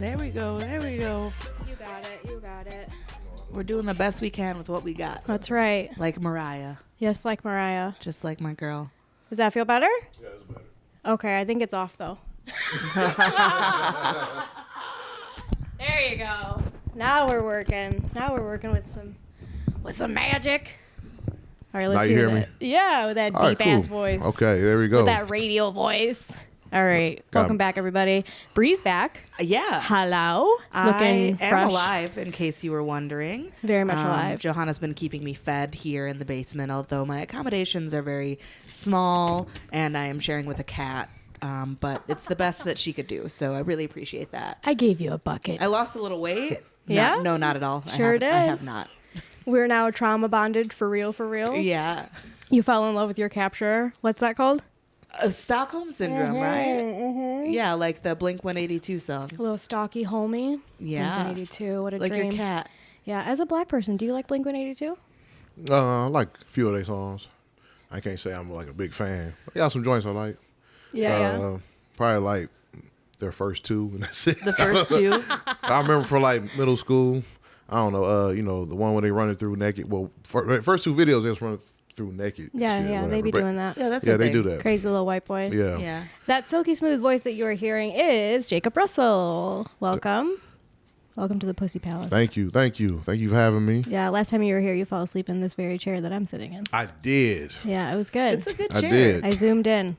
There we go. There we go. You got it. You got it. We're doing the best we can with what we got. That's right. Like Mariah. Yes, like Mariah. Just like my girl. Does that feel better? Yeah, it's better. Okay, I think it's off though. There you go. Now we're working. Now we're working with some magic. All right, let's Now you hear that. Yeah, with that All right, deep ass cool. voice. Okay, there we go. With that radio voice. All right, welcome back, everybody. Bree's back. Yeah. Hello. I am fresh. alive, in case you were wondering. Very much alive. Johanna's been keeping me fed here in the basement, although my accommodations are very small, and I am sharing with a cat. But it's the best that she could do, so I really appreciate that. I gave you a bucket. I lost a little weight. Yeah? No, not at all. Sure did. I have not. We're now trauma bonded for real, for real. Yeah. You fell in love with your capturer. What's that called? Stockholm Syndrome, right? Yeah, like the Blink 182 song. A little stocky homie. Yeah. Blink-182. What a Like dream. your cat. Yeah. As a black person, do you like Blink-182? I like a few of their songs. I can't say I'm like a big fan. Yeah, some joints I like. Yeah. Probably like their first two, and that's it. The first two. I remember for like middle school. I don't know. The one where they running through naked. Well, first two videos they was running through naked. Yeah, shit, yeah. whatever. They be But doing that. Yeah, that's yeah, the they thing. do that. Crazy little white boys. Yeah. Yeah. That silky smooth voice that you are hearing is Jacob Russell. Welcome. Welcome to the Pussy Palace. Thank you for having me. Yeah, last time you were here, you fell asleep in this very chair that I'm sitting in. I did. Yeah, it was good. It's a good I chair. did. I zoomed in.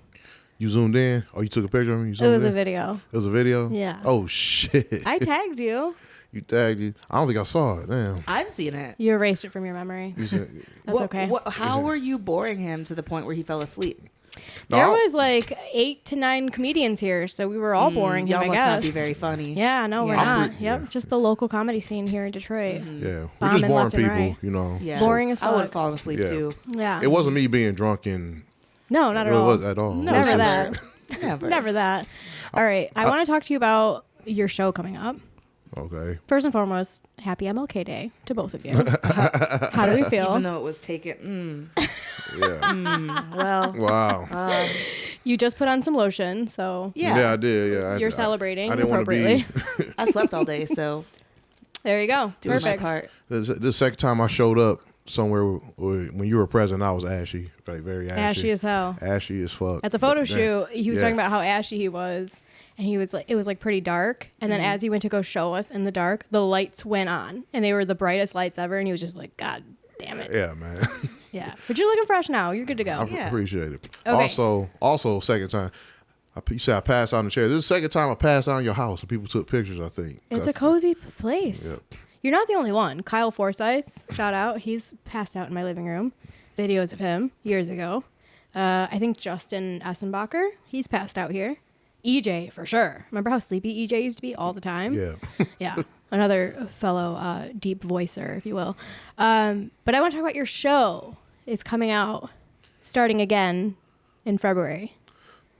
You zoomed in? Oh, you took a picture of me? You It zoomed was in? a video. It was a video? Yeah. Oh, shit. I tagged you. You tagged you. I don't think I saw it. Damn. I've seen it. You erased it from your memory. You said, That's okay. How were you boring him to the point where he fell asleep? There No, was like 8 to 9 comedians here, so we were all boring him, Y'all I must guess. not be very funny. Yeah, no, we're Yeah. not. Yep, just the local comedy scene here in Detroit. Yeah. We're Bombing just boring left and people, right. you know. Yeah. Boring as I would have fuck. fallen asleep Yeah. too. Yeah. It wasn't me being drunk and No, not at it all. was at all. No, It was Never just- that. Never. Never that. All right, I want to talk to you about your show coming up. Okay. First and foremost, happy MLK Day to both of you. How do we feel? Even though it was taken. Yeah. Well, Wow. You just put on some lotion, so yeah. I did. Yeah. you're celebrating I didn't want to appropriately. be. I slept all day, so There you go. doing Perfect. my part. This second time I showed up somewhere when you were present, I was ashy. Very, very ashy. Ashy as hell. Ashy as fuck. At the photo Damn. shoot, he was Yeah. talking about how ashy he was, and he was like, it was like pretty dark. And then as he went to go show us in the dark, the lights went on, and they were the brightest lights ever. And he was just like, God damn it. Yeah, man. Yeah. But you're looking fresh now. You're good to go. I Yeah. appreciate it. Okay. Also, second time. You said I passed out in the chair. This is the second time I passed out in your house and people took pictures, I think. It's a cozy place. Yep. You're not the only one. Kyle Forsyth, shout out. He's passed out in my living room. Videos of him years ago. I think Justin Essenbacher, he's passed out here. EJ, for sure. Remember how sleepy EJ used to be all the time? Yeah. Yeah. Another fellow deep voicer, if you will. But I want to talk about your show. It's coming out starting again in February.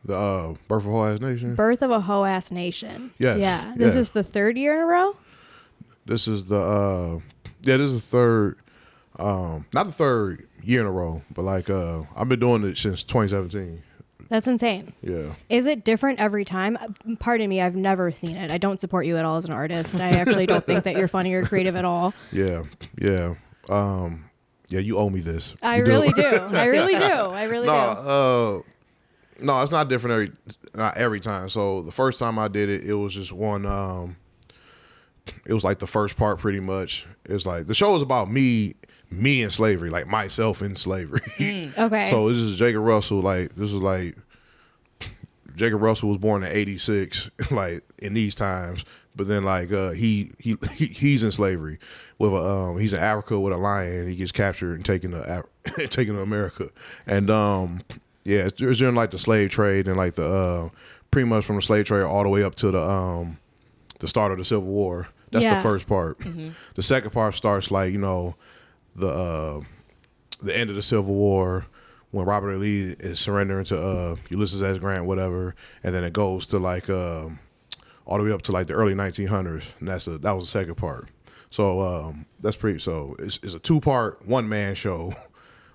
The Birth of Hoe Ass Nation. Birth of a Hoe Ass Nation. Yes. Yeah. This Yes. is the third year in a row? This is the this is the third not the third year in a row, but like I've been doing it since 2017. That's insane. Yeah. Is it different every time? Pardon me, I've never seen it. I don't support you at all as an artist. I actually don't think that you're funny or creative at all. Yeah. Yeah. Yeah, you owe me this. I You do. really do. I really do. I really do. No, it's not different not every time. So the first time I did it, it was just one it was like the first part pretty much. It's like the show is about me in slavery, like myself in slavery. Okay. So this is Jacob Russell. Jacob Russell was born in '86, like in these times. But then like he's in slavery with he's in Africa with a lion. He gets captured and taken to America. And yeah, it's during like the slave trade and like the pretty much from the slave trade all the way up to the start of the Civil War. That's Yeah. the first part. The second part starts like, the end of the Civil War when Robert E. Lee is surrendering to Ulysses S. Grant, whatever, and then it goes to like all the way up to like the early 1900s, and that was the second part. So that's pretty. So it's a 2-part one-man show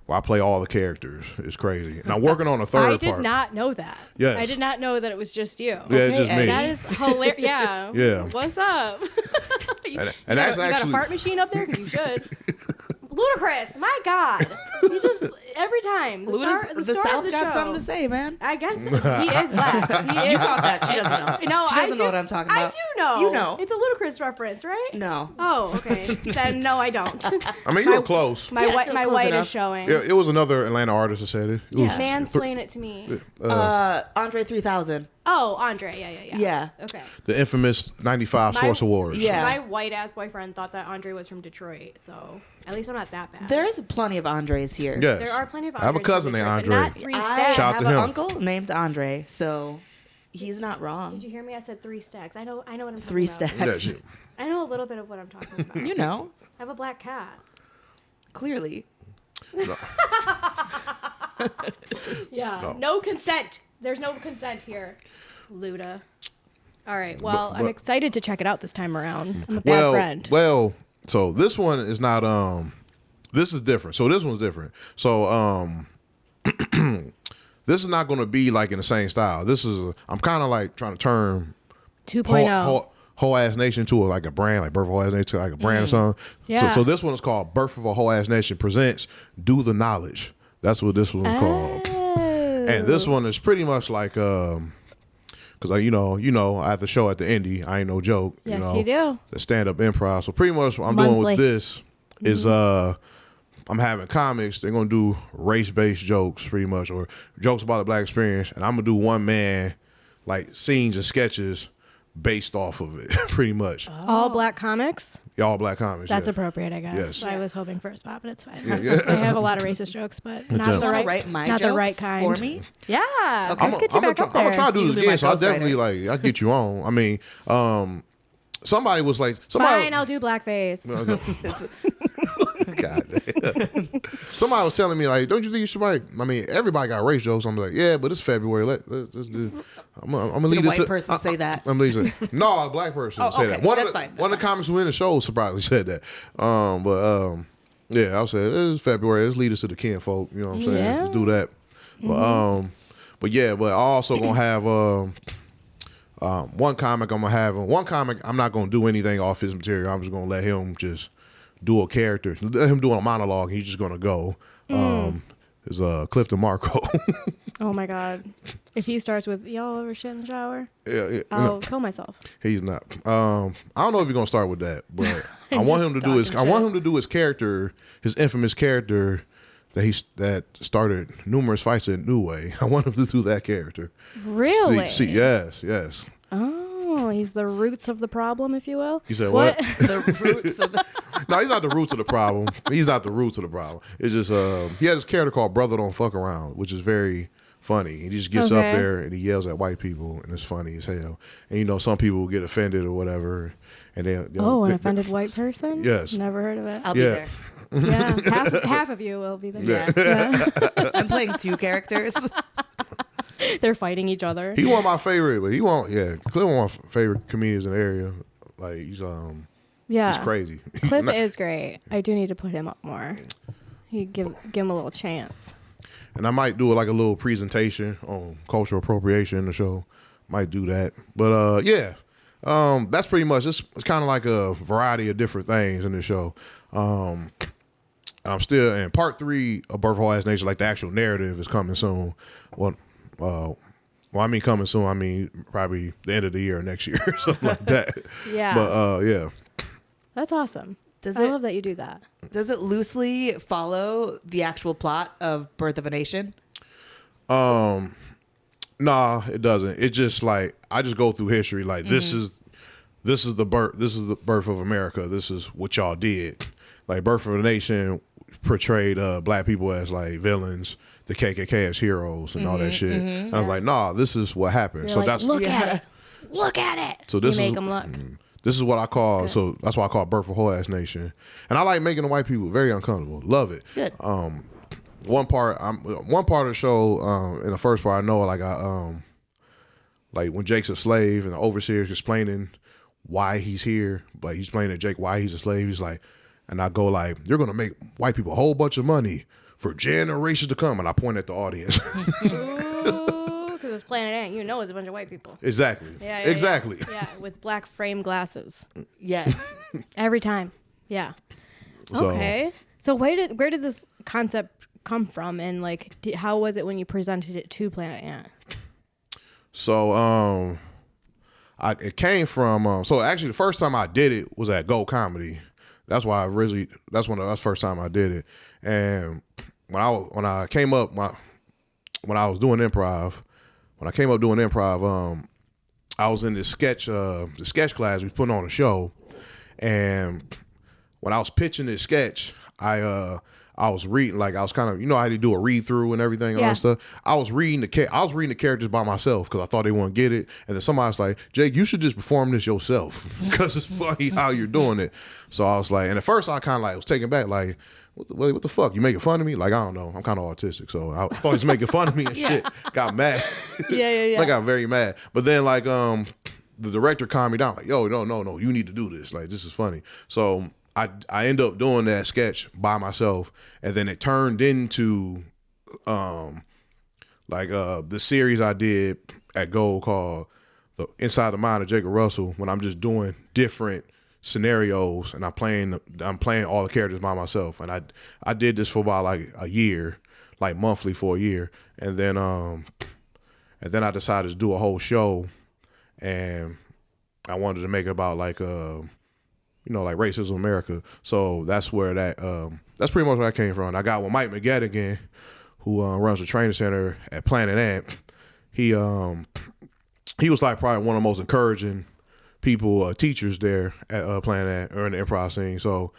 where I play all the characters. It's crazy. And I'm working on a third I did part. not know that. Yes. I did not know that it was just you. Yeah, it's just me. That is hilarious. Yeah. Yeah. What's up? And you that's got actually a fart machine up there? 'Cause you should. Ludicrous. My God. He just, every time. The the start South of the got show, something to say, man. I guess he is black. He is. You caught that. She doesn't know. No, She doesn't know what I'm talking about. I do know. You know. It's a ludicrous reference, right? No. Oh, okay. Then no, I don't. I mean, you were close. My close white enough. is showing. Yeah, it was another Atlanta artist that said it. It was Mansplain it to me. Andre 3000. Oh, Andre. Yeah. Yeah. Okay. the infamous 95 Source Awards. Yeah. My white ass boyfriend thought that Andre was from Detroit, so at least I'm not that bad. There is plenty of Andres here. Yes. There are plenty of Andres. I have a cousin from named Detroit, Andre. but Not three I stacks. Shout out have to an him. uncle named Andre, so he's not wrong. Did you hear me? I said 3 stacks. I know what I'm talking Three about. stacks. Yeah, she- I know a little bit of what I'm talking about. You know, I have a black cat. clearly. Yeah. No consent. There's no consent here. Luda. All right. Well, I'm but- excited to check it out this time around. I'm a bad friend. Well, so this one is not this is different. So this one's different. So this is not going to be like in the same style. This is I'm kind of like trying to turn 2.0. Hoe Ass Nation to like a brand, like Birth of a Hoe Ass Nation to like a brand or something. Yeah. So this one is called Birth of a Hoe Ass Nation presents Do the Knowledge. That's what this one's called. And this one is pretty much like because you know I have the show at the Indie. I ain't no joke. Yes, you do. The stand up improv. So pretty much what I'm doing with this is I'm having comics. They're gonna do race based jokes pretty much, or jokes about the black experience, and I'm gonna do one man like scenes and sketches based off of it, pretty much. All black comics. Y'all black comics. That's yeah. appropriate, I guess. Yes. I was hoping for a spot, but it's fine. Yeah. I have a lot of racist jokes, but not don't. the Wanna right, write my not the jokes right kind. for me? Yeah, Okay. let's get you back up there. I'm gonna try to do You this be again, my so I ghostwriter. definitely like I get you on. I mean, somebody was like, Fine, I'll do blackface. God damn. Somebody was telling me like, don't you think you should write? I mean, everybody got race jokes. I'm like, yeah, but it's February. Let's do. I'm gonna Did leave a this. white person say that? I'm leaving. No, a black person Oh, said okay. that. One That's of the, fine. That's one of the fine. comics who in the show surprisingly said that. Yeah, I said it's February. Let's lead us to the kinfolk. You know what I'm saying? Yeah. Let's do that. But I also gonna have one comic. One comic. I'm not gonna do anything off his material. I'm just gonna let him just do a character. Let him do a monologue. He's just gonna go. Is Clifton Marco. Oh my god! If he starts with y'all ever shit in the shower, yeah, I'll kill myself. he's not. I don't know if he's gonna start with that, but I want Just him to do his. I talking want shit. him to do his character, his infamous character that started numerous fights in New Way. I want him to do that character. Really? See, yes. Oh, he's the roots of the problem, if you will. You said what? The roots of the. No, he's not the roots of the problem. He's not the roots of the problem. It's just he has this character called Brother Don't Fuck Around, which is very funny. He just gets up Okay. there and he yells at white people, and it's funny as hell. And some people will get offended or whatever, and they Oh, an offended white person? Yes. Never heard of it. I'll be Yeah. there. Yeah, half of you will be there. Yeah. I'm playing 2 characters. They're fighting each other. He one of my favorite, but Cliff one of my favorite comedians in the area. Like he's crazy. Cliff is great. I do need to put him up more. You give him a little chance. And I might do like a little presentation on cultural appropriation in the show. Might do that. But that's pretty much it's kind of like a variety of different things in the show. I'm still in part 3 of Birth of a Hoe Ass Nation, like the actual narrative is coming soon. I mean coming soon, I mean probably the end of the year or next year or something like that. Yeah. But yeah. That's awesome. Does I it- love that you do that. Does it loosely follow the actual plot of Birth of a Nation? Nah, it doesn't. It just like I just go through history. Like this is the birth of America. This is what y'all did. Like Birth of a Nation portrayed black people as like villains, the KKK as heroes, and all that shit. And I was like, nah, this is what happened. You're So like, that's look at it. Look at it. So this you is make them look. This is what I call. So that's why I call it Birth of a Hoe Ass Nation. And I like making the white people very uncomfortable. Love it. Good. One part of the show, in the first part, I know like like when Jake's a slave and the overseer's explaining why he's here, like he's explaining to Jake why he's a slave. He's like, and I go like, you're gonna make white people a whole bunch of money for generations to come, and I point at the audience. Ooh, because it's Planet Ant. You know it's a bunch of white people. Exactly. Yeah, exactly. Yeah, with black frame glasses. Yes. Every time. Yeah. So, Okay. So where did this concept come from, and like how was it when you presented it to Planet Ant? So it came from so actually the first time I did it was at Go Comedy. That's why that's the first time I did it. And when I came up when I was doing improv, I was in this sketch class. We was putting on a show, and when I was pitching this sketch, I was reading, like I was kind of, you know how they do a read through and everything and all that stuff. I was reading the characters by myself because I thought they wouldn't get it, and then somebody was like, "Jake, you should just perform this yourself because it's funny how you're doing it." So I was like, and at first I kind of like was taken back, like, what the fuck? You making fun of me? Like, I don't know. I'm kind of autistic, so I thought he was making fun of me and shit. Got mad. Yeah. I got very mad. But then like the director calmed me down, like, "Yo, no, you need to do this. Like, this is funny." So I end up doing that sketch by myself, and then it turned into the series I did at Gold called the Inside the Mind of Jacob Russell, when I'm just doing different scenarios and I'm playing all the characters by myself. And I did this for about like a year, like monthly for a year, and then I decided to do a whole show, and I wanted to make it about like like racism in America. So that's where that's pretty much where I came from. I got with Mike McGettigan, who runs the training center at Planet Ant. He was like probably one of the most encouraging people, teachers there at Planet Ant or in the improv scene. So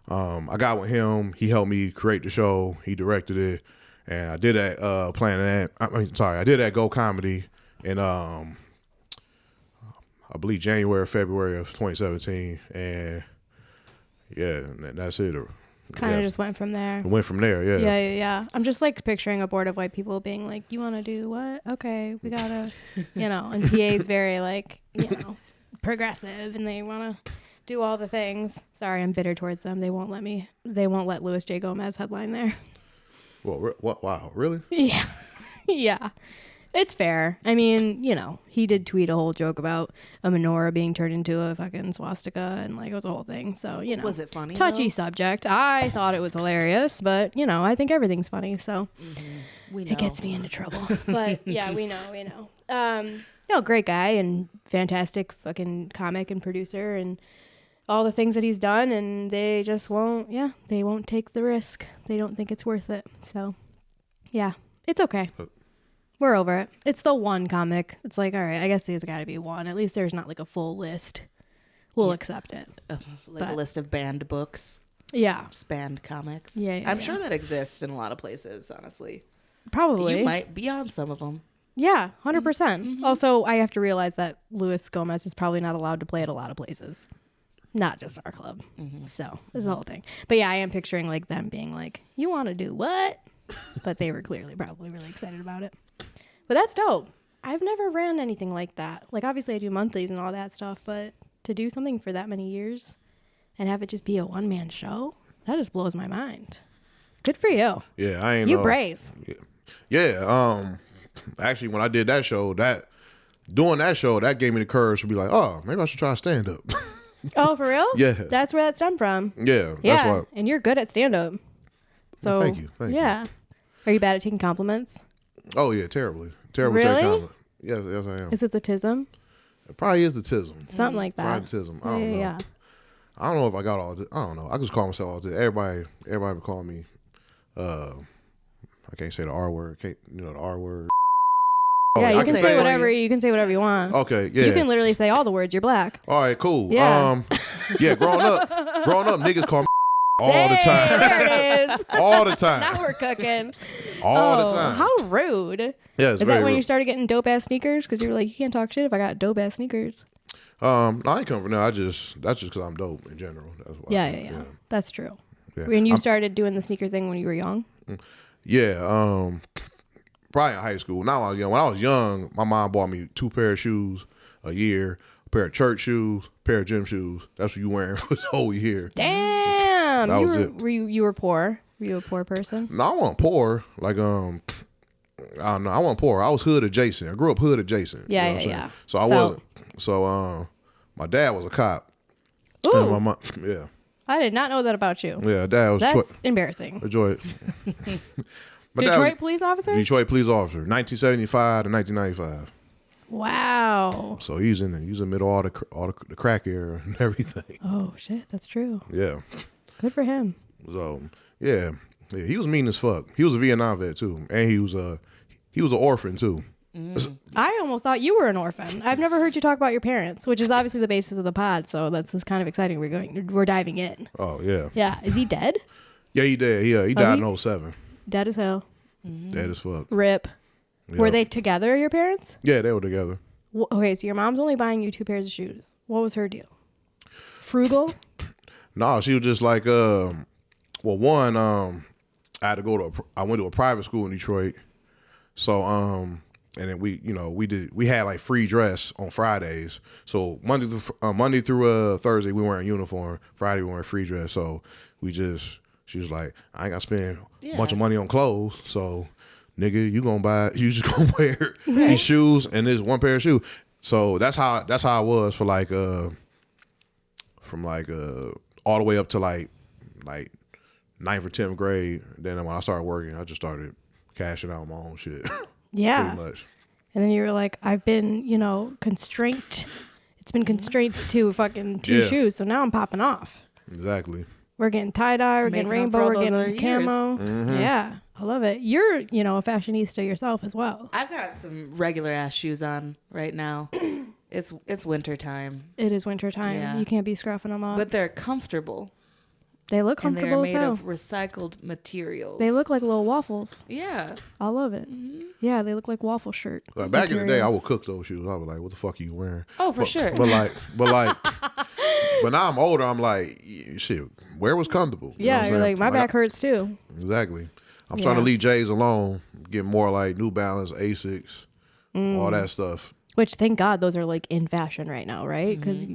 I got with him. He helped me create the show. He directed it, and I did at Planet Ant. I did at Go Comedy in I believe January or February of 2017, and yeah, that's it. Kind of just went from there. It went from there, yeah. Yeah. I'm just like picturing a board of white people being like, "You want to do what? Okay, we gotta," and PA's very like, progressive, and they want to do all the things. Sorry, I'm bitter towards them. They won't let Louis J. Gomez headline there. Well, what? Wow, really? Yeah. Yeah. It's fair. I mean, he did tweet a whole joke about a menorah being turned into a fucking swastika, and like it was a whole thing. So, Was it funny? Touchy subject. I thought it was hilarious, but I think everything's funny. So we know. It gets me into trouble. But yeah, we know. Great guy and fantastic fucking comic and producer and all the things that he's done, and they just won't take the risk. They don't think it's worth it. So yeah, it's okay. We're over it. It's the one comic. It's like, all right, I guess there's got to be one. At least there's not like a full list. We'll accept it. A list of banned books. Yeah. Just banned comics. Yeah, I'm sure that exists in a lot of places, honestly. Probably. You might be on some of them. Yeah, 100%. Mm-hmm. Also, I have to realize that Luis Gomez is probably not allowed to play at a lot of places. Not just our club. Mm-hmm. So, this is the whole thing. But yeah, I am picturing like them being like, "You want to do what?" But they were clearly probably really excited about it. But that's dope. I've never ran anything like that. Like, obviously I do monthlies and all that stuff, but to do something for that many years and have it just be a one-man show, that just blows my mind. Good for you. Yeah, I ain't. You brave. Yeah. Actually, when I did that show, that gave me the courage to be like, oh, maybe I should try stand up. Oh, for real? Yeah. That's where that stemmed from. Yeah. Yeah. That's why. And you're good at stand up. So Thank you. Yeah. Are you bad at taking compliments? Oh yeah, terribly. Terrible. Really? Yes, I am. Is it the tism? It probably is the tism. Something like that. Probably the tism. I don't know. Yeah. I don't know if I got all this. I don't know. I just call myself all this. Everybody would call me. I can't say the R word. The R word. Yeah, I you can say whatever. You can say whatever you want. Okay, yeah. You can literally say all the words. You're black. All right, cool. Yeah. Yeah. Growing up, niggas call me all the time. There it is. All the time. Now we're cooking. All the time. How rude. Yeah, is that when you started getting dope ass sneakers? Because you were like, you can't talk shit if I got dope ass sneakers. No, I ain't come from that. That's just because I'm dope in general. That's why. Yeah. That's true. Yeah. When you started doing the sneaker thing when you were young? Yeah. Probably in high school. Now I was young. When I was young, my mom bought me 2 pair of shoes a year, a pair of church shoes, a pair of gym shoes. That's what you wearing for the whole year. Damn. That was it. You were poor. Were you a poor person? No, I wasn't poor. Like I don't know. I wasn't poor. I was hood adjacent. I grew up hood adjacent. Yeah, you know what I'm yeah, saying? yeah. So I wasn't. So my dad was a cop. Ooh, And my mom, yeah, I did not know that about you. yeah. Dad was That's embarrassing. Detroit. My dad Detroit was police officer? Detroit police officer, 1975 to 1995. Wow. So he's in the middle of all the crack era and everything. Oh, shit. That's true. Yeah. Good for him. So yeah, he was mean as fuck. He was a Vietnam vet too, and he was an orphan too. I almost thought you were an orphan. I've never heard you talk about your parents, which is obviously the basis of the pod. So that's kind of exciting. We're diving in. Oh yeah. Yeah. Is he dead? Yeah, he did. He died in 07. Dead as hell. Dead as fuck. Rip. Yeah. Were they together, your parents? Yeah, they were together. Okay, so your mom's only buying you 2 pairs of shoes. What was her deal? Frugal? No, she was just like, one, I had to go I went to a private school in Detroit. So, and then we had like free dress on Fridays. So Monday through Thursday, we wearing uniform. Friday, we wearing free dress. So she was like, I ain't got to spend a bunch of money on clothes. So, nigga, you just gonna wear these shoes and this one pair of shoes. So that's how I was for like, from like all the way up to like 9th or 10th grade. Then when I started working, I just started cashing out my own shit. Yeah. Pretty much. And then you were like, I've been, constrained. It's been constrained to fucking 2 shoes. So now I'm popping off. Exactly. We're getting tie-dye. We're getting Making up rainbow. for all We're those getting other camo. Mm-hmm. Yeah. I love it. You're, a fashionista yourself as well. I've got some regular ass shoes on right now. It's winter time, It is winter time. Yeah. You can't be scruffing them up. but they're comfortable. They look And they're comfortable as made hell. of recycled materials. They look like little waffles. Yeah. I love it. Yeah, they look like waffle shirt. Like back in the day, material. I would cook those shoes. I was like, what the fuck are you wearing? Oh, for sure. But now I'm older. I'm like, shit, where was comfortable? You know Yeah, what I'm you're saying? like, my back hurts too. Exactly. I'm starting to leave J's alone, get more like New Balance, Asics, all that stuff. Which, thank God, those are like in fashion right now, right? Because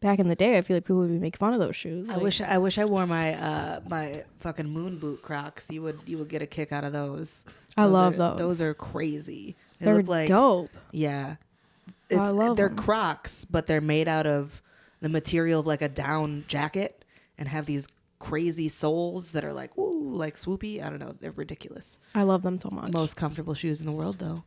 back in the day, I feel like people would be making fun of those shoes. I Like, wish I wore my my fucking moon boot Crocs. You would get a kick out of those. I love those. Those are crazy. they're look like dope. Yeah. I love they're them. Crocs, but they're made out of the material of like a down jacket and have these crazy soles that are like like swoopy. I don't know. They're ridiculous. I love them so much. Most comfortable shoes in the world, though.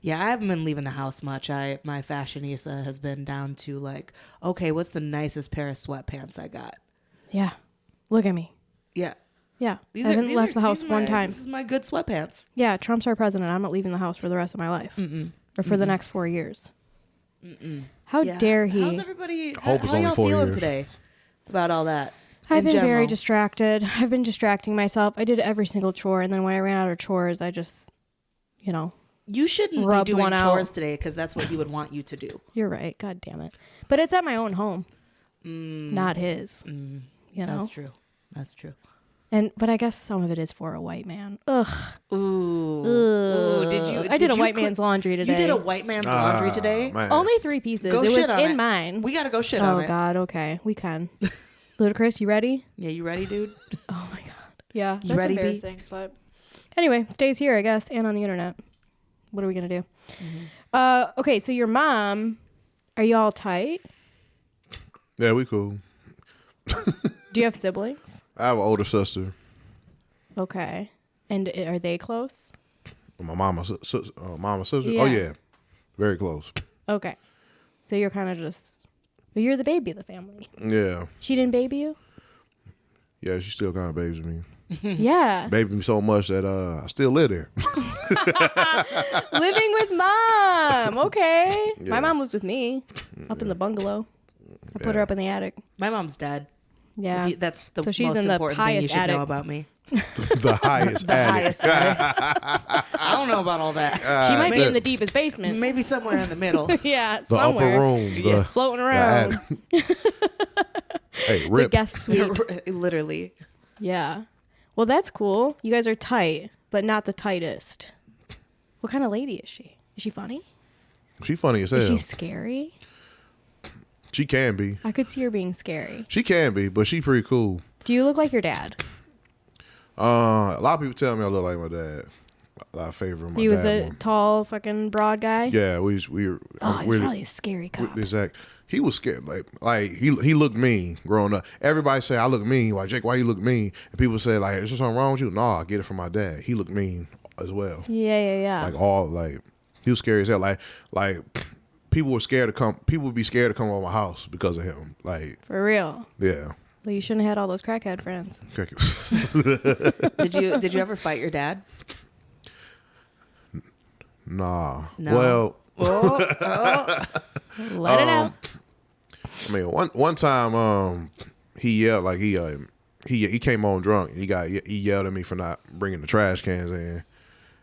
Yeah, I haven't been leaving the house much. My fashionista has been down to like, okay, what's the nicest pair of sweatpants I got? Yeah. Look at me. Yeah. Yeah. I haven't left the house one time. This is my good sweatpants. Yeah, Trump's our president. I'm not leaving the house for the rest of my life. Or for the next 4 years. How Yeah. dare he? How's everybody? Hope it's how only y'all 4 feeling years. today about all that? I've in been very general? distracted. I've been distracting myself. I did every single chore, and then when I ran out of chores, I just, You shouldn't be Rubbed doing one out. chores today because that's what he would want you to do. you're right. God damn it. But it's at my own home, not his. You know, That's true. That's true. but I guess some of it is for a white man. Ugh. Ooh. Ugh. Did you? I did a you white clean- man's laundry today. You did a white man's laundry today. Man. Only 3 pieces. Go it was shit on in it. mine. We gotta go shit on Oh it. God. Okay, we can. Ludacris, you ready? Yeah, you ready, dude? Oh my God. Yeah, You that's ready, B? embarrassing. But anyway, stays here, I guess, and on the internet. What are we gonna do? Okay, so your mom, are you all tight? Yeah, we cool. Do you have siblings? I have an older sister. Okay, and are they close? My mama's sister. Yeah. Oh yeah, very close. Okay, so you're kind of well, you're the baby of the family. Yeah, She didn't baby you? yeah. She still kind of babies me. Yeah, Babies me so much that I still live there. living with mom. Okay, Yeah. my mom was with me up in the bungalow. I put her Yeah. up in the attic. My mom's dead. Yeah, That's the So she's most in the important thing you highest should attic. know about me. The highest The attic. highest attic. I don't know about all that. she might be the- in the deepest basement. Maybe somewhere in the middle. Yeah, The somewhere. upper room. The, Floating the around. attic. Hey, The rip. guest suite. Literally. Yeah. Well, that's cool. You guys are tight, but not the tightest. What kind of lady is she? Is she funny? She funny as hell. Is she scary? She can be. I could see her being scary. She can be, but she pretty cool. Do you look like your dad? A lot of people tell me I look like my dad. A lot of favor my He was dad a more. tall, fucking broad guy. Yeah, we were. Oh, he's probably a scary cop. Exact. He was scared. Like he looked mean growing up. Everybody say I look mean. Like Jake, why you look mean? And people say like, is there something wrong with you? No, I get it from my dad. He looked mean as well. Yeah. Like he was scary as hell. Like people were scared to come. People would be scared to come over my house because of him. Like For real. yeah. Well, you shouldn't have had all those crackhead friends. Did you ever fight your dad? Nah. No. Well. Let it out. I mean, one time, he yelled like he came on drunk and he yelled at me for not bringing the trash cans in,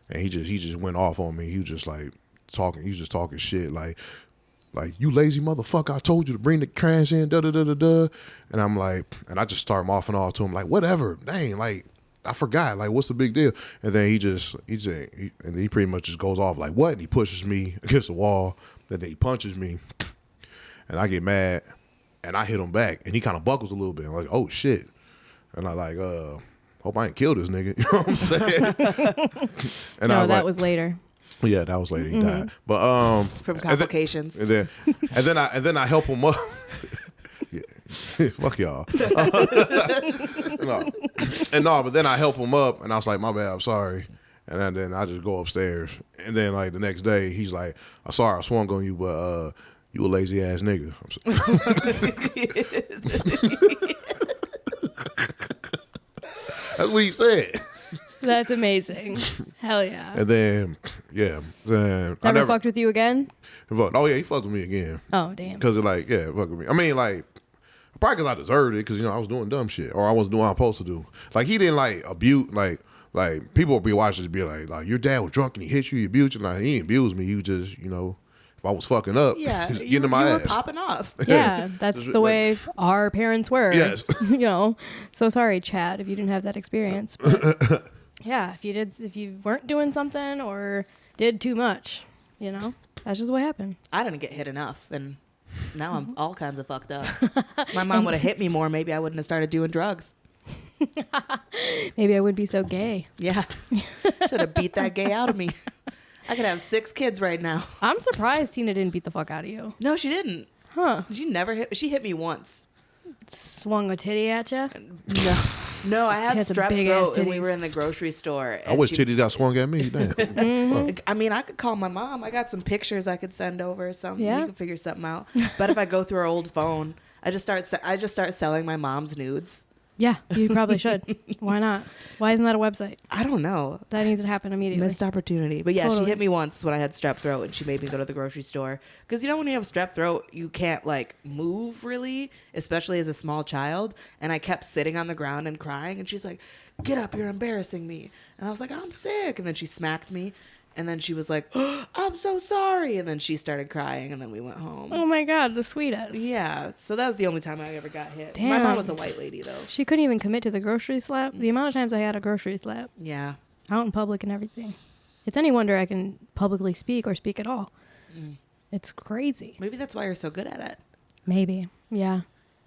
and he just went off on me. He was just like talking. He was just talking shit like you lazy motherfucker. I told you to bring the cans in. Da da da da da. And I'm like, and I just start mouthing off to him like, whatever. Dang, like I forgot. Like, what's the big deal? And then he pretty much just goes off like, what? And he pushes me against the wall. Then he punches me. And I get mad, and I hit him back, and he kind of buckles a little bit. I'm like, oh shit, and I like, hope I ain't killed this nigga. You know what I'm saying? And No, that like, was later. yeah, that was later. He died, but From complications. and then I help him up. Yeah. Fuck y'all. But then I help him up, and I was like, my bad, I'm sorry. And then I just go upstairs, and then like the next day, he's like, I'm sorry, I swung on you, but you a lazy ass nigga. That's what he said. That's amazing. Hell yeah. And then, yeah. Then I Never fucked with you again? Oh, yeah, he fucked with me again. Oh, damn. Because like, yeah, fuck with me. I mean, like, probably because I deserved it because, you know, I was doing dumb shit or I wasn't doing what I was supposed to do. Like, he didn't, like, abuse, like people will be watching this be like, your dad was drunk and he hit you, he abused you. Like, he didn't abuse me. He was just, you know, if I was fucking up, Yeah, getting you in my were ass. popping off. Yeah, that's the way our parents were. Yes. You know, so sorry, Chad, if you didn't have that experience. But yeah, if you weren't doing something or did too much, you know, that's just what happened. I didn't get hit enough, and now I'm all kinds of fucked up. My mom would have hit me more. Maybe I wouldn't have started doing drugs. Maybe I would be so gay. Yeah, should have beat that gay out of me. I could have 6 kids right now. I'm surprised Tina didn't beat the fuck out of you. No, she didn't. Huh. She never hit. She hit me once. Swung a titty at you? No, I had had some strep big-ass throat and we titties. were in the grocery store. I wish titties got swung at me. Damn. I mean, I could call my mom. I got some pictures I could send over or something. Yeah. You can figure something out. But if I go through her old phone, I just start selling my mom's nudes. Yeah, you probably should. Why not? Why isn't that a website? I don't know. That needs to happen immediately. Missed opportunity. But yeah, Totally. she hit me once when I had strep throat and she made me go to the grocery store. Because, you know, when you have strep throat, you can't, like, move really, especially as a small child. And I kept sitting on the ground and crying. And she's like, get up, you're embarrassing me. And I was like, I'm sick. And then she smacked me. And then she was like, oh, I'm so sorry. And then she started crying. And then we went home. Oh my God, the sweetest. Yeah. So that was the only time I ever got hit. Damn. My mom was a white lady, though. She couldn't even commit to the grocery slap. The amount of times I had a grocery slap Yeah. out in public and everything. It's any wonder I can publicly speak or speak at all. It's crazy. Maybe that's why you're so good at it. Maybe. Yeah.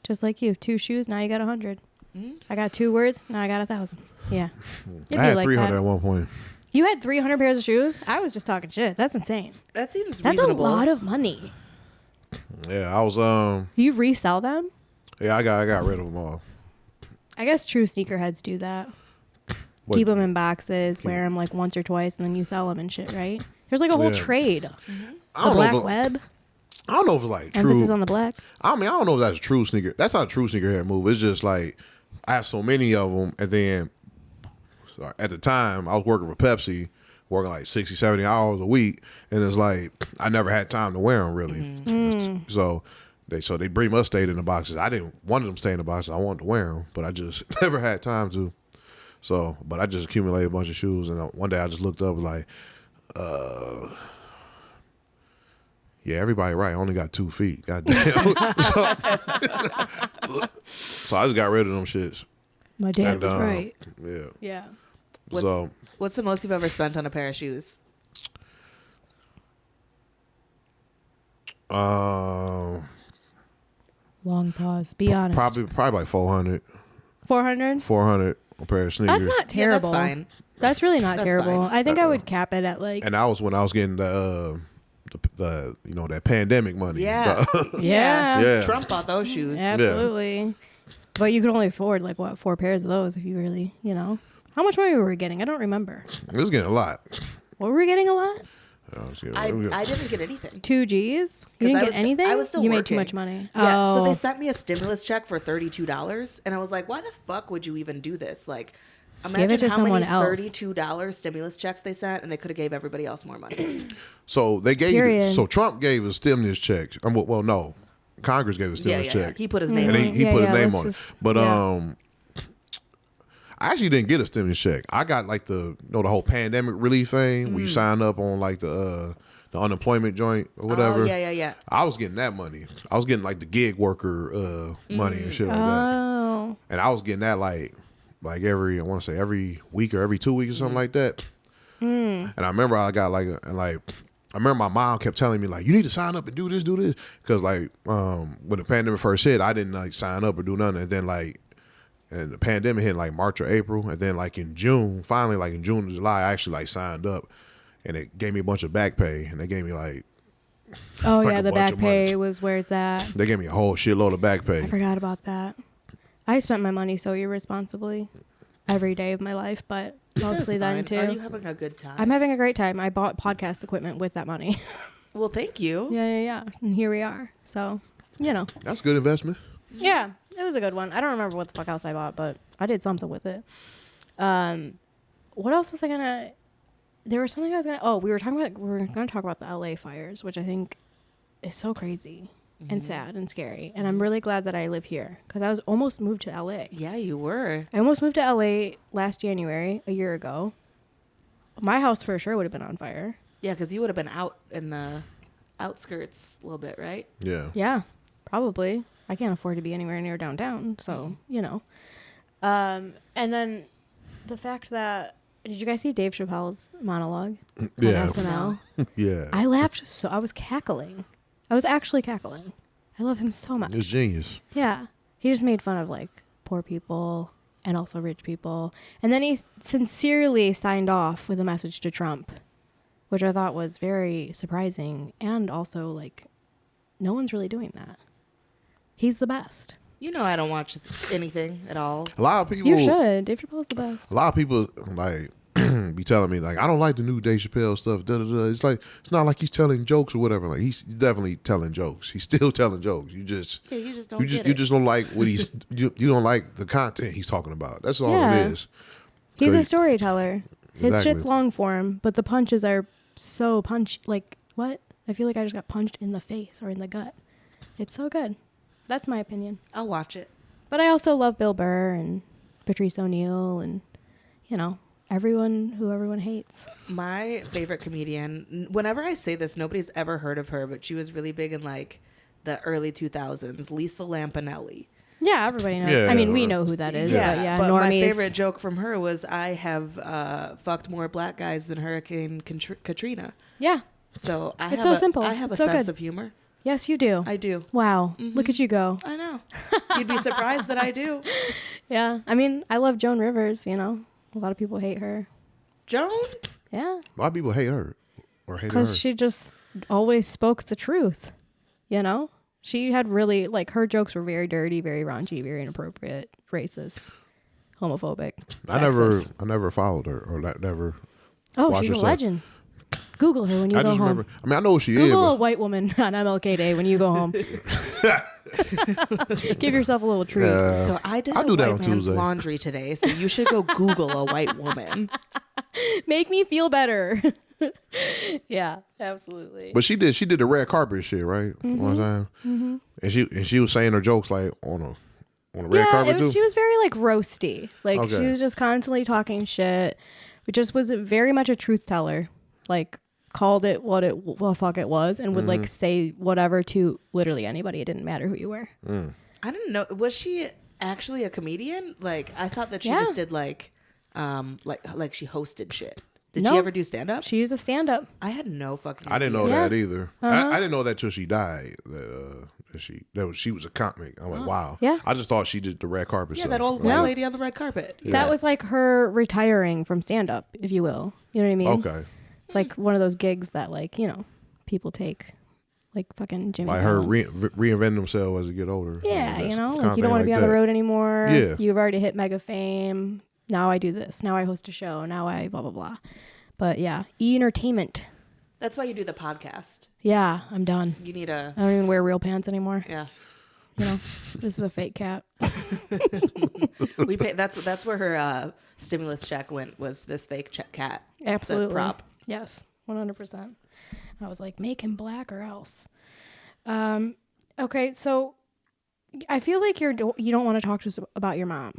Just like you. 2 shoes, now you got 100. I got 2 words, now I got 1,000. Yeah. It'd I be had like 300 that. at one point. You had 300 pairs of shoes? I was just talking shit. That's insane. That seems That's reasonable. a lot of money. Yeah, I was You resell them? yeah, I got rid of them all. I guess true sneakerheads do that. What- Keep them in boxes, wear them like once or twice, and then you sell them and shit, right? There's like a whole Yeah. trade. I The don't black know if it- web. I don't know if it's like true. Emphasis on the black. I mean, I don't know if that's a true sneaker. That's not a true sneakerhead move. It's just like I have so many of them, and then at the time I was working for Pepsi, working like 60, 70 hours a week, and it's like I never had time to wear them really. So they pretty much stayed in the boxes. I didn't want them to stay in the boxes. I wanted to wear them, but I just never had time to. So, but I just accumulated a bunch of shoes, and one day I just looked up like, yeah, everybody right. I only got 2 feet. Goddamn. So I just got rid of them shits. My dad And, was right. Yeah. Yeah. What's the most you've ever spent on a pair of shoes? Um, Long pause. Be honest. probably like 400. 400? 400. a pair of sneakers. That's not terrible. Yeah, that's fine. That's really not That's terrible. fine. I think I would cap it at like. And that was when I was getting the that pandemic money. Yeah. Yeah. Yeah. Trump bought those shoes. Absolutely. But you could only afford like what 4 pairs of those if you really, How much money were we getting? I don't remember. It was getting a lot. What were we getting a lot? I didn't get anything. 2 Gs? You didn't get anything? I was still You working. made too much money. Yeah, so Oh. they sent me a stimulus check for $32, and I was like, why the fuck would you even do this? Like, imagine to how someone many else. $32 stimulus checks they sent, and they could have gave everybody else more money. So they gave. Period. So Trump gave a stimulus check. Well, no, Congress gave a yeah, stimulus yeah. check. He put his name and on he, it. he put his name let's on just- it. But yeah. I actually didn't get a stimulus check. I got like the whole pandemic relief thing where you sign up on like the unemployment joint or whatever. Oh, yeah. I was getting that money. I was getting like the gig worker money and shit like that. Oh. And I was getting that like every, I want to say every week or every 2 weeks or something like that. And I remember I got I remember my mom kept telling me like, you need to sign up and do this. Cause like, when the pandemic first hit, I didn't like sign up or do nothing. And then and the pandemic hit like March or April. And then like in June, finally like in June or July, I actually like signed up and it gave me a bunch of back pay. And they gave me like, Oh, like yeah. a The bunch back of pay money. was where it's at. they gave me a whole shitload of back I pay. forgot about that. I spent my money so irresponsibly every day of my life, but mostly then That's fine. too. Are you having a good time? I'm having a great time. I bought podcast equipment with that money. Well, thank you. Yeah. And here we are. So, That's a good investment. Yeah, it was a good one. I don't remember what the fuck else I bought, but I did something with it. What else was I gonna? There was something I was gonna. Oh, we were gonna talk about the LA fires, which I think is so crazy and sad and scary. And I'm really glad that I live here because I was almost moved to LA. Yeah, you were. I almost moved to LA last January, a year ago. My house for sure would have been on fire. Yeah, because you would have been out in the outskirts a little bit, right? Yeah. Yeah, probably. I can't afford to be anywhere near downtown, so And then the fact that did you guys see Dave Chappelle's monologue on Yeah. SNL? Yeah. I laughed so I was cackling. I was actually cackling. I love him so much. It's genius. Yeah, he just made fun of like poor people and also rich people, and then he sincerely signed off with a message to Trump, which I thought was very surprising, and also like no one's really doing that. He's the best. You know I don't watch anything at all. A lot of people. You should. Dave Chappelle's the best. A lot of people like be telling me like, I don't like the new Dave Chappelle stuff. Da, da, da. It's like it's not like he's telling jokes or whatever. Like he's definitely telling jokes. He's still telling jokes. You just don't get it. you just don't like what he's you don't like the content he's talking about. That's all Yeah. it is. He's So a storyteller. His Exactly. shit's long form, but the punches are so like what? I feel like I just got punched in the face or in the gut. It's so good. That's my opinion. I'll watch it. But I also love Bill Burr and Patrice O'Neill and everyone who everyone hates. My favorite comedian, whenever I say this, nobody's ever heard of her, but she was really big in like the early 2000s, Lisa Lampanelli. Yeah, everybody knows. Yeah, I mean, we yeah. know who that is. But yeah, but normies. my favorite joke from her was, I have fucked more black guys than Hurricane Katrina. Yeah. So It's so simple. I have a It's so sense good. of humor. Yes, you do. I do. Wow. Look at you go. I know. You'd be surprised that I do. Yeah. I mean, I love Joan Rivers, A lot of people hate her. Joan? Yeah. A lot of people hate her or hate her. Because she just always spoke the truth, She had really, her jokes were very dirty, very raunchy, very inappropriate, racist, homophobic, I sexist. never followed her or never. Oh, watched she's her a stuff. legend. Google her when you I go just home. remember. I mean, I know who she Google a is. white woman on MLK Day when you go home. Give yourself a little treat. So I did I'll a do that white on man's Tuesday. laundry today, so you should go Google a white woman. Make me feel better. Yeah, absolutely. But she did the red carpet shit, right? One time, and she was saying her jokes like on a red carpet too. She was very roasty. She Okay. was just constantly talking shit. It just was very much a truth teller. Called it what the fuck it was, and would say whatever to literally anybody. It didn't matter who you were. I didn't know. Was she actually a comedian? I thought that she Yeah. just did like she hosted shit. Did No. she ever do stand up? She was a stand-up. I had no fucking I didn't idea. know Yeah. that either. Uh-huh. I didn't know that till she died. That she was a comic. I'm like, wow. Yeah. I just thought she did the red carpet Yeah, stuff. that old white lady on the red carpet. That was like her retiring from stand up, if you will. You know what I mean? Okay. It's like one of those gigs that like, people take, like fucking Jimmy Like her Fallon. reinventing themselves as they get older. Yeah, That's you know, the like kind you don't of want to thing be like on the that. road anymore. Yeah. You've already hit mega fame. Now I do this. Now I host a show. Now I blah, blah, blah. But yeah, E-entertainment. That's why you do the podcast. Yeah, I'm done. You need a I don't even wear real pants anymore. yeah. You know, this is a fake cat. We pay. That's where her stimulus check went. Was this fake cat? Absolutely. The prop. Yes, 100%. I was like, make him black or else. Okay, so I feel like you don't want to talk to us about your mom.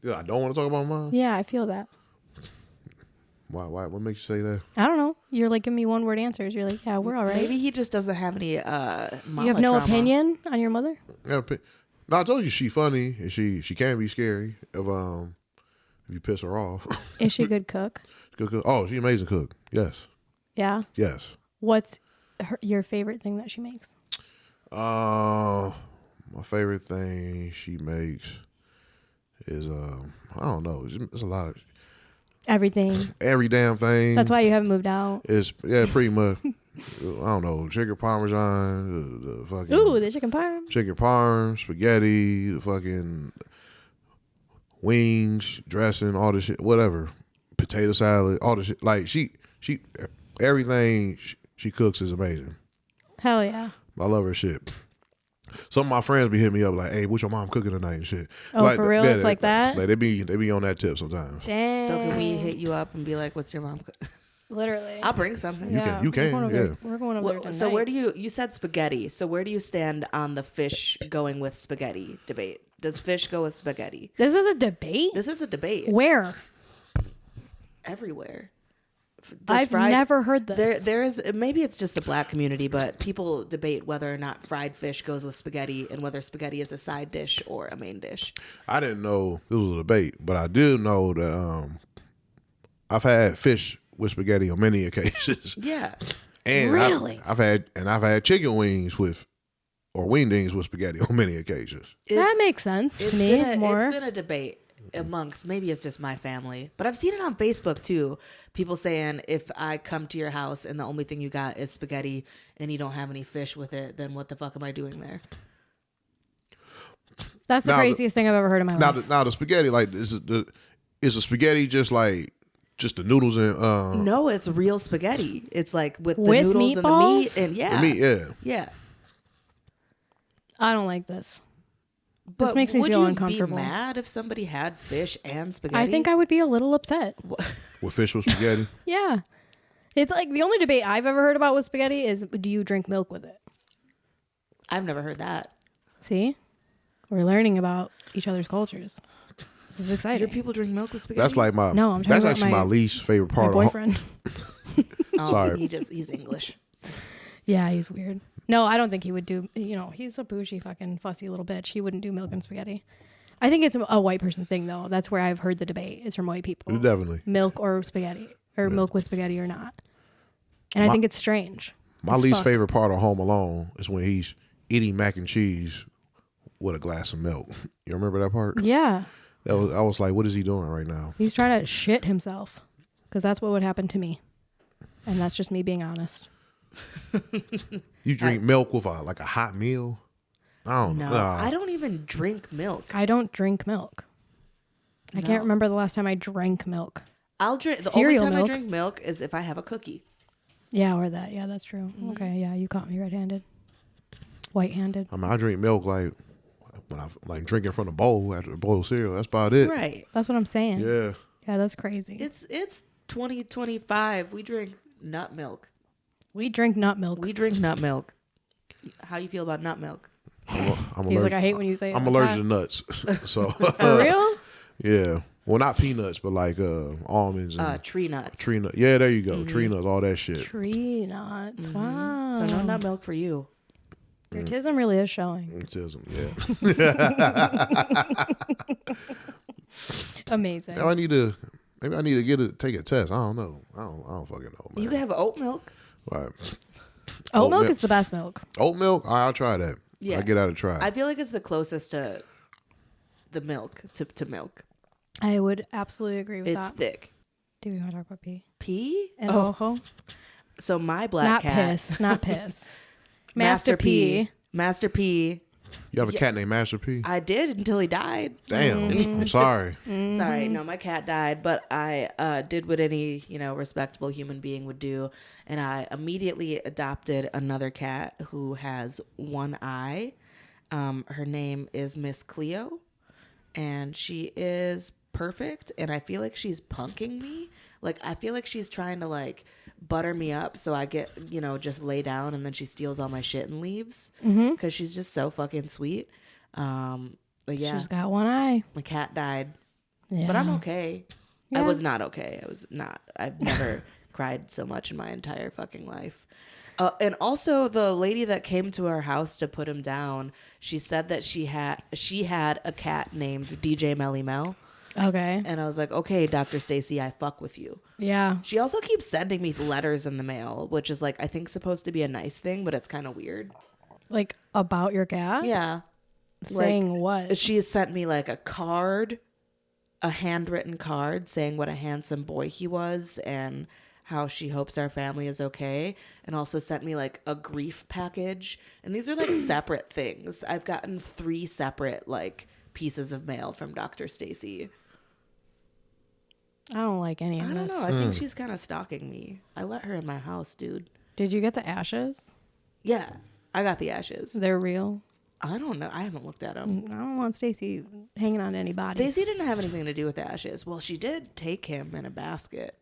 Yeah, I don't want to talk about mine. Yeah, I feel that. Why? What makes you say that? I don't know. You're like giving me one word answers. You're like, yeah, we're all right. Maybe he just doesn't have any mama You have no trauma. opinion on your mother? Yeah, no, I told you she funny and she can be scary if you piss her off. Is she a good cook? Good cook. Oh, she's amazing cook. Yes. Yeah. Yes. What's your favorite thing that she makes? My favorite thing she makes is I don't know. It's a lot of Everything. every damn thing. That's why you haven't moved out. It's pretty much. I don't know, chicken parmesan, the fucking Ooh, the chicken parm. chicken parm, spaghetti, the fucking wings, dressing, all this shit, whatever, potato salad, all this shit. Like she everything she cooks is amazing. Hell yeah. I love her shit. Some of my friends be hitting me up like, "Hey, what's your mom cooking tonight?" and shit. Oh, like, for real? It's like that? Like they be on that tip sometimes. Dang. So can we hit you up and be like, "What's your mom?" Literally. I'll bring something. Yeah, You can, We're going over yeah. there. We're going over there tonight. So where do you said spaghetti? So where do you stand on the fish going with spaghetti debate? Does fish go with spaghetti? This is a debate? This is a debate Where? everywhere. I've never heard this. There is, maybe it's just the black community, but people debate whether or not fried fish goes with spaghetti and whether spaghetti is a side dish or a main dish. I didn't know this was a debate, but I do know that I've had fish with spaghetti on many occasions. Yeah. And Really? I've had chicken wings with or wingdings with spaghetti on many occasions. That makes sense to me more. It's been a debate amongst, maybe it's just my family, but I've seen it on Facebook too. People saying if I come to your house and the only thing you got is spaghetti and you don't have any fish with it, then what the fuck am I doing there? That's the craziest thing I've ever heard in my life. Now the spaghetti, like is the spaghetti just like just the noodles and No, it's real spaghetti. It's like with the With noodles and the meatballs? meat and yeah. the meat, yeah. Yeah. I don't like this. But This makes me would feel you uncomfortable. be mad if somebody had fish and spaghetti? I think I would be a little upset. With fish with spaghetti. Yeah. It's like the only debate I've ever heard about with spaghetti is do you drink milk with it? I've never heard that. See? We're learning about each other's cultures. This is exciting. Your people drink milk with spaghetti? That's like my No, I'm talking that's about actually my least favorite my part of boyfriend. Oh, Sorry. he's English. Yeah, he's weird. No, I don't think he would do, he's a bougie fucking fussy little bitch. He wouldn't do milk and spaghetti. I think it's a white person thing though. That's where I've heard the debate is from white people. Definitely. Milk or spaghetti or milk with spaghetti or not. And I think it's strange. My as least fuck. favorite part of Home Alone is when he's eating mac and cheese with a glass of milk. You remember that part? Yeah. I was like, what is he doing right now? He's trying to shit himself because that's what would happen to me. And that's just me being honest. You drink milk with a hot meal? I don't know. No, I don't even drink milk. I don't drink milk. I can't remember the last time I drank milk. I'll drink. The Cereal only time milk. I drink milk is if I have a cookie. Yeah, or that. Yeah, that's true. Okay, yeah, you caught me red-handed. White-handed. I mean, I drink milk like when I like drinking from the bowl after a bowl of cereal. That's about it. Right. That's what I'm saying. Yeah. Yeah, that's crazy. It's 2025. We drink nut milk. We drink nut milk. We drink nut milk. How you feel about nut milk? I'm He's like, I hate when you say it. I'm like allergic that. to nuts. So For real? yeah. Well, not peanuts, but like almonds and Tree nuts. tree nuts. Yeah, there you go. Tree nuts, all that shit. Tree nuts. Wow. So no nut milk for you. Your tism really is showing. Autism, yeah. Amazing. Now maybe I need to take a test. I don't know. I don't fucking know, man. You can have oat milk. Right. Oat milk is the best milk. Oat milk? I'll try that. Yeah. I'll get out and try. I feel like it's the closest to the milk, to milk. I would absolutely agree with It's that. thick. Do we want to talk about pee? Pee? And ho. So my black Not cat. piss. Not piss. Master P. Master P. You have a cat named Masta P? I did until he died. Damn. I'm sorry. Sorry, no, my cat died, but I did what any respectable human being would do, and I immediately adopted another cat who has one eye. Her name is Miss Cleo, and she is perfect. And I feel like she's punking me. Like I feel like she's trying to like butter me up so I get just lay down, and then she steals all my shit and leaves because she's just so fucking sweet. But yeah, She's got one eye. my cat died. Yeah. But I'm okay. I Yeah. was not okay. I was not. I've never cried so much in my entire fucking life. And also the lady that came to our house to put him down, she said that she had a cat named DJ Melly Mel. Okay. And I was like, okay, Dr. Stacy, I fuck with you. Yeah. She also keeps sending me letters in the mail, which is like, I think supposed to be a nice thing, but it's kind of weird. Like about your cat? Yeah. Saying what? She has sent me like a card, a handwritten card saying what a handsome boy he was and how she hopes our family is okay, and also sent me like a grief package. And these are like separate things. I've gotten 3 separate like pieces of mail from Dr. Stacy. I don't like any I of don't this. know. I think she's kind of stalking me. I let her in my house, dude. Did you get the ashes? Yeah, I got the ashes. They're real. I don't know. I haven't looked at them. I don't want Stacy hanging on to any bodies. Stacy didn't have anything to do with the ashes. Well, she did take him in a basket.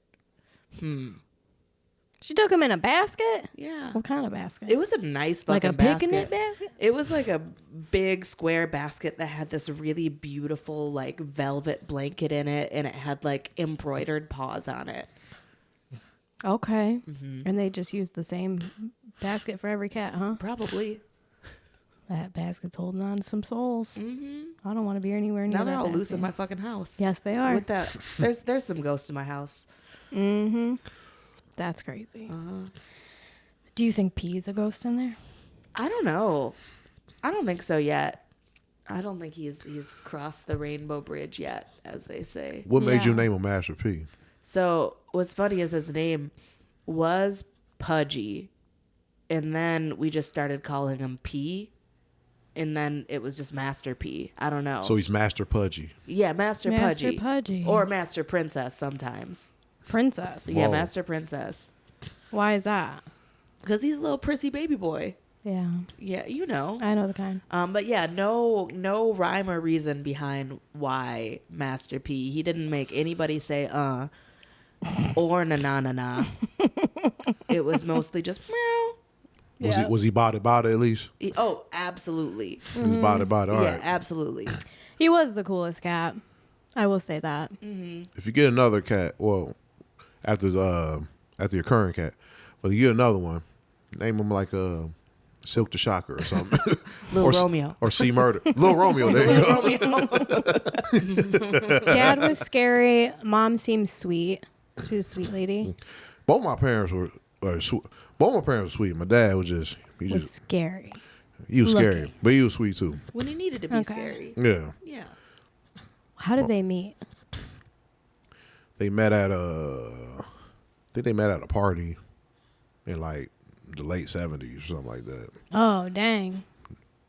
She took him in a basket? Yeah. What kind of basket? It was a nice like fucking a basket. picnic basket? It was like a big square basket that had this really beautiful like velvet blanket in it, and it had like embroidered paws on it. Okay. And they just used the same basket for every cat, huh? Probably. That basket's holding on to some souls. I don't want to be anywhere near Now they're that all loose basket. in my fucking house. Yes, they are. With that, there's some ghosts in my house. That's crazy. Do you think P's a ghost in there? I don't know. I don't think so yet. I don't think he's crossed the rainbow bridge yet, as they say. What made you Yeah. name him Master P? So what's funny is his name was Pudgy, and then we just started calling him P, and then it was just Master P. I don't know. So he's Master Pudgy. Yeah, Master Pudgy. Pudgy. Or Master Princess sometimes. Princess. Yeah, Whoa. Master Princess. Why is that? Because he's a little prissy baby boy. Yeah. Yeah, you know. I know the kind. But yeah, no rhyme or reason behind why Master P. He didn't make anybody say or na na na na. It was mostly just meow. Was he body at least? Oh, absolutely. He was body. All Yeah, right. absolutely. He was the coolest cat. I will say that. If you get another cat, well, after your current cat, but you get another one, name him like Silk the Shocker or something. Little Romeo. Or C Murder. Little Romeo. There you go. Dad was scary. Mom seemed sweet. She was a sweet lady. Both my parents were sweet. Both my parents were sweet. My dad was just Was scary. he was scary, looking. but he was sweet too. When he needed to be Okay. scary. Yeah. Yeah. How did they meet? They met at I think they met at a party in like the late 70s or something like that. Oh, dang.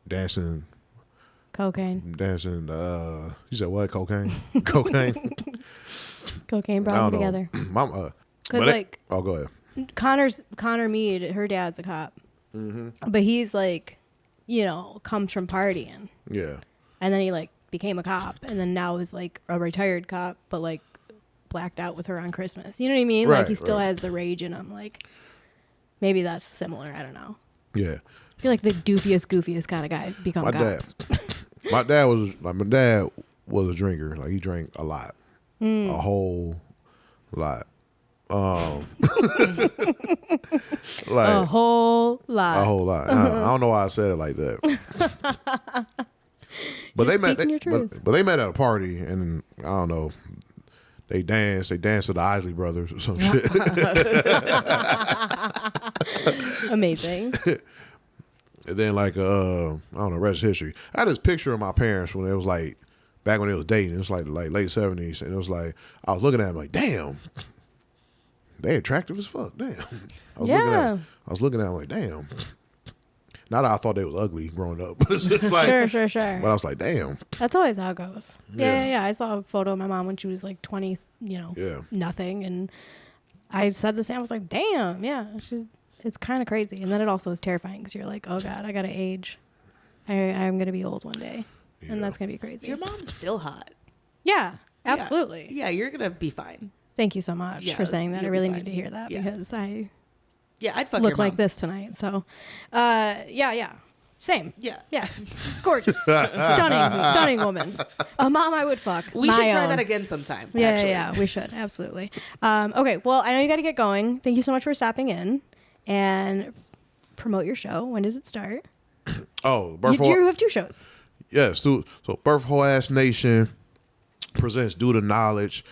Dancing, Cocaine. you said what? Cocaine? Cocaine? Cocaine I brought them don't know. together. Mama. Because, like, Oh, go ahead. Connor Mead, her dad's a cop. But he's, like, comes from partying. Yeah. And then he, like, became a cop. And then now is, like, a retired cop, but, like, blacked out with her on Christmas. You know what I mean? Like, he Right, still right. has the rage in him. Like, maybe that's similar. I don't know. Yeah. I feel like the goofiest kind of guys become My cops. my dad was a drinker. Like he drank a lot. A whole lot. Like A whole lot. a whole lot. I don't know why I said it like that. But You're they met speaking your truth. but they met at a party, and I don't know. they dance to the Isley Brothers or some shit. Amazing. And then like I don't know, rest is history. I had this picture of my parents when it was like back when they was dating. It was like late 70s, and it was like I was looking at them like, damn, they attractive as fuck. Damn. I was looking at them like, damn. Not that I thought they was ugly growing up, but it's just like, Sure. But I was like, damn. That's always how it goes. Yeah. Yeah. I saw a photo of my mom when she was like 20, nothing. And I said the same. I was like, damn, yeah. It's kind of crazy. And then it also is terrifying because you're like, oh, God, I got to age. I'm going to be old one day. Yeah. And that's going to be crazy. Your mom's still hot. Yeah, absolutely. Yeah, you're going to be fine. Thank you so much for saying that. I really need to hear that because I I'd fuck look your mom. like this tonight. So, yeah. Same. Yeah. Gorgeous. Stunning woman. A mom I would fuck. We should try that again sometime. Yeah, we should. Absolutely. Okay, well, I know you got to get going. Thank you so much for stopping in and promote your show. When does it start? Oh, You have 2 shows. Yes. So Birth Hoe Ass Nation presents Due to Knowledge.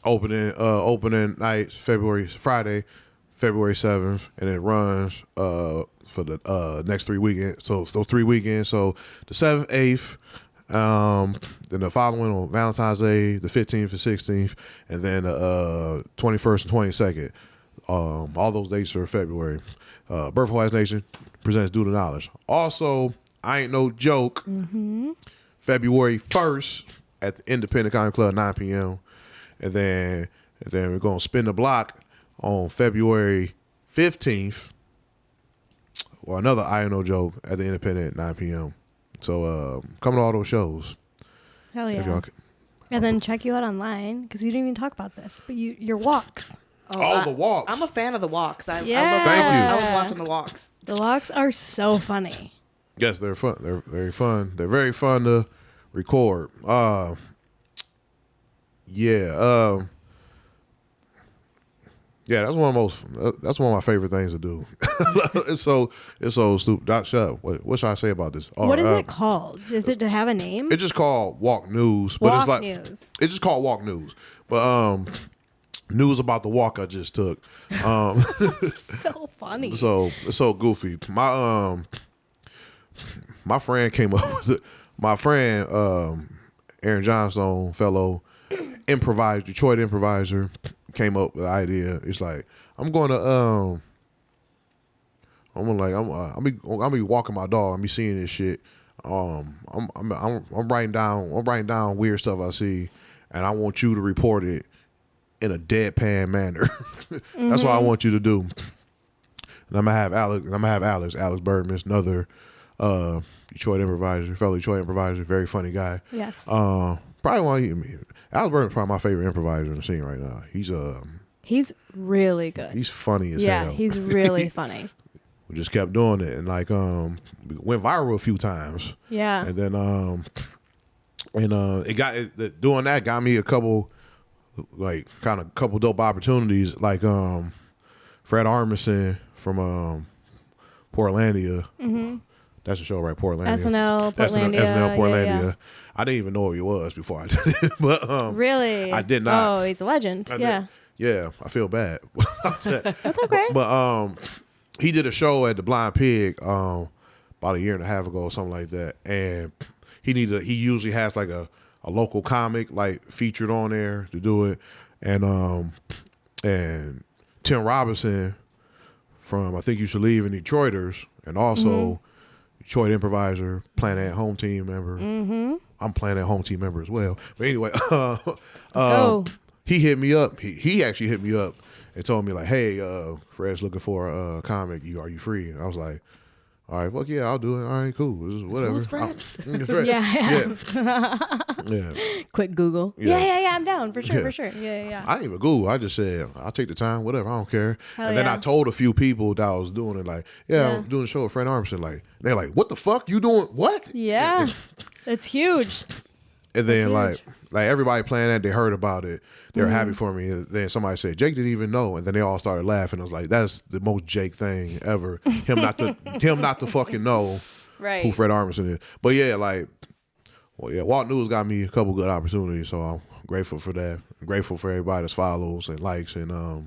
Opening night, Friday, February 7th, and it runs for the next 3 weekends. So those 3 weekends. So the 7th, 8th, then the following on Valentine's Day, the 15th and 16th, and then the 21st and 22nd. All those dates are February. Birth Hoe Ass Nation presents Due to Knowledge. Also, I Ain't No Joke. February 1st at the Independent Comedy Club, 9 p.m. And then we're going to spin the block on February 15th. Or another I Ain't No Joke at the Independent at 9 p.m. So come to all those shows. Hell yeah. And then check you out online because you didn't even talk about this, but your walks. The walks. I'm a fan of the walks. I love Thank you. I was watching the walks. The walks are so funny. Yes, they're fun. They're very fun. They're very fun to record. That's one of my favorite things to do. It's so stupid. Doc, shut up. What should I say about this? What is it called? Is it to have a name? It's just called Walk News. But it's like News. It's just called Walk News. But news about the walk I just took. So funny. So it's so goofy. My friend came up with it. My friend Aaron Johnstone, fellow Detroit improviser, came up with the idea. It's like I'm be walking my dog. I'm be seeing this shit. I'm writing down weird stuff I see, and I want you to report it in a deadpan manner. That's what I want you to do. And I'm gonna have Alex Bergman, another fellow Detroit improviser, very funny guy. Yes. Probably Alex Bergman's probably my favorite improviser in the scene right now. He's really good. He's funny as hell. Yeah, he's really funny. We just kept doing it, and like we went viral a few times. Yeah. And then doing that got me a couple dope opportunities, like Fred Armisen from Portlandia. Mm-hmm. That's the show, right? Portlandia. SNL Portlandia. SNL Portlandia. Yeah. I didn't even know who he was before I did it. But really? I did not. Oh, he's a legend. Yeah, I feel bad. That's okay. But he did a show at the Blind Pig about a year and a half ago or something like that. And he usually has like a local comic like featured on there to do it. And Tim Robinson from I Think You Should Leave and Detroiters, and also Detroit improviser, Planet Home Team member. Mm-hmm. I'm Planet Home Team member as well. But anyway, Let's go. He hit me up. He actually hit me up and told me like, "Hey, Fred's looking for a comic. Are you free?" And I was like, "All right, fuck yeah, I'll do it. All right, cool. Whatever." Who's Fred? Fred. Yeah. Quick Google. Yeah, I'm down for sure. Yeah. I didn't even Google. I just said, I'll take the time, whatever. I don't care. Hell and then yeah. I told a few people that I was doing it, like, I'm doing a show with Fred Armisen. Like, they're like, what the fuck? You doing what? Yeah. It's huge. And then That's like everybody playing that, they heard about it. They were happy for me. And then somebody said, Jake didn't even know. And then they all started laughing. I was like, that's the most Jake thing ever. Him not to fucking know Right. who Fred Armisen is. But yeah, Walt News got me a couple good opportunities. So grateful for that. Grateful for everybody that follows and likes and all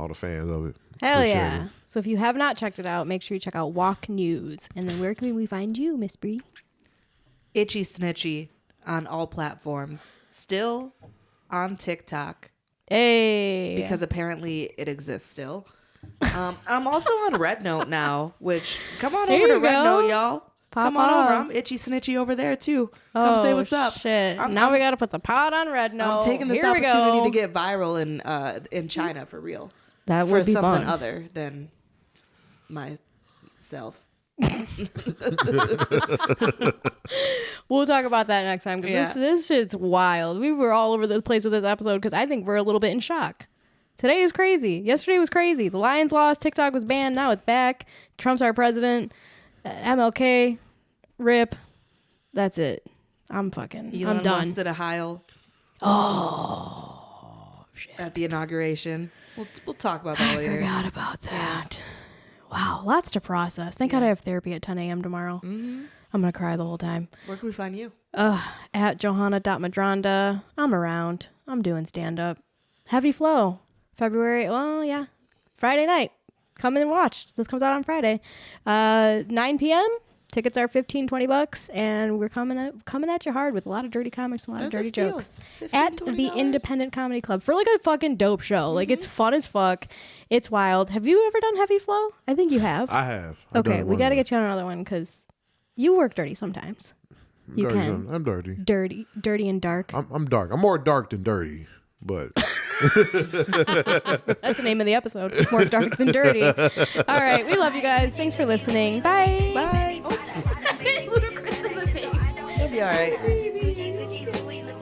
the fans of it. Hell Appreciate yeah. it. So if you have not checked it out, make sure you check out Walk News. And then where can we find you, Miss Bree? Itchy Snitchy on all platforms. Still on TikTok. Hey. Because apparently it exists still. I'm also on Red Note now, which come on There over to you Red go. Note, y'all. Pop Come on over. off. I'm Itchy Snitchy over there too. Come say what's up. Shit. I'm We got to put the pod on Red Note. I'm taking this Here we opportunity go. to get viral in China for real. That for would be something fun. other than myself. We'll talk about that next time because this shit's wild. We were all over the place with this episode because I think we're a little bit in shock. Today is crazy. Yesterday was crazy. The Lions lost. TikTok was banned. Now it's back. Trump's our president. MLK. RIP. That's it. I'm Elon I'm done. busted a Heil. Oh, shit. At the inauguration. We'll talk about that later. I forgot about that. Wow. Lots to process. Thank God I have therapy at 10 a.m. tomorrow. Mm-hmm. I'm going to cry the whole time. Where can we find you? At Johanna.Madronda. I'm around. I'm doing stand-up. Heavy Flow. February. Well, yeah. Friday night. Come in and watch. This comes out on Friday. 9 p.m. Tickets are $15-$20, and we're coming at you hard with a lot of dirty comics, and a lot of dirty jokes at the $15-$20? Independent Comedy Club for like a fucking dope show. Like it's fun as fuck. It's wild. Have you ever done Heavy Flow? I think you have. I have. I've Okay, done we one got to of them. get you on another one because you work dirty sometimes. You Dirty, can. I'm dirty. Dirty and dark. I'm dark. I'm more dark than dirty, but That's the name of the episode. More dark than dirty. All right, we love you guys. Thanks for listening. Bye. Bye. It'll be all right. Gucci, Gucci, Louis, Louis.